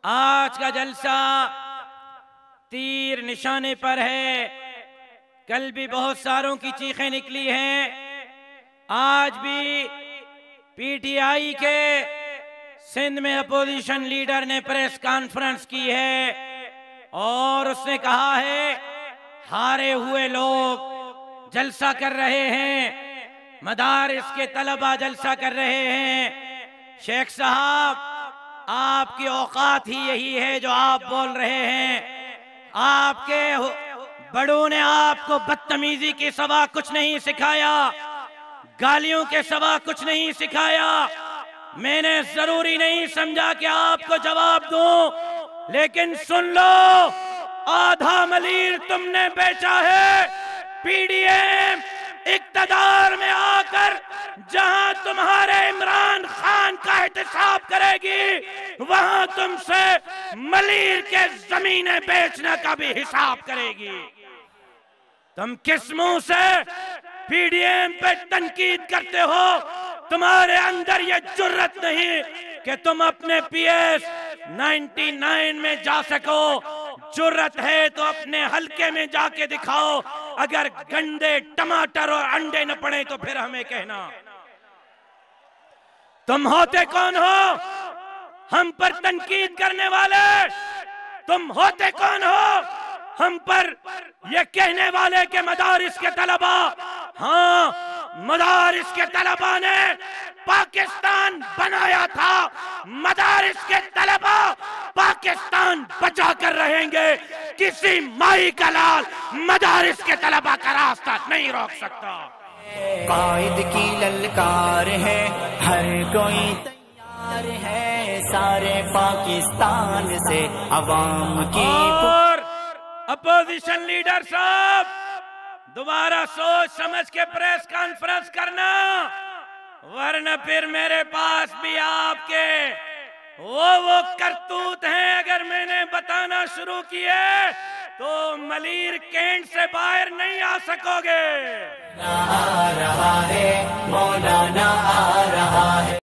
آج کا جلسہ تیر نشانے پر ہے. کل بھی بہت ساروں کی چیخیں نکلی ہیں. آج بھی پی ٹی آئی کے سندھ میں اپوزیشن لیڈر نے پریس کانفرنس کی ہے اور اس نے کہا ہے ہارے ہوئے لوگ جلسہ کر رہے ہیں، مدارس کے طلبہ جلسہ کر رہے ہیں. شیخ صاحب، آپ کی اوقات ہی یہی ہے جو آپ بول رہے ہیں. آپ کے بڑوں نے آپ کو بدتمیزی کے سوا کچھ نہیں سکھایا، گالیوں کے سوا کچھ نہیں سکھایا. میں نے ضروری نہیں سمجھا کہ آپ کو جواب دوں، لیکن سن لو، آدھا ملیر تم نے بیچا ہے. پی ڈی ایم اقتدار میں آ کر جہاں تمہارے عمران خان کا احتساب کرے گی، وہاں تم سے ملیر کے زمینیں بیچنے کا بھی حساب کرے گی. تم کس منہ سے پی ڈی ایم پہ تنقید کرتے ہو؟ تمہارے اندر یہ جرت نہیں کہ تم اپنے پی ایس 99 میں جا سکو. جرت ہے تو اپنے حلقے میں جا کے دکھاؤ. اگر گنڈے، ٹماٹر اور انڈے نہ پڑے تو پھر ہمیں کہنا. تم ہوتے کون ہو ہم پر تنقید کرنے والے؟ تم ہوتے کون ہو ہم پر یہ کہنے والے کہ مدارس کے طلبہ؟ ہاں، مدارس کے طلبہ نے پاکستان بنایا تھا. مدارس کے طلبہ پاکستان بچا کر رہیں گے. کسی مائی کا لال مدارس کے طلبہ کا راستہ نہیں روک سکتا. قائد کی للکار ہے، ہر کوئی تیار ہے، سارے پاکستان سے عوام کی. اور اپوزیشن لیڈر صاحب، دوبارہ سوچ سمجھ کے پریس کانفرنس کرنا، ورنہ پھر میرے پاس بھی آپ کے وہ کرتوت ہیں. اگر میں نے بتانا شروع کیے تو ملیر کینٹ سے باہر نہیں آ سکو گے. آ رہا ہے مولانا، آ رہا ہے.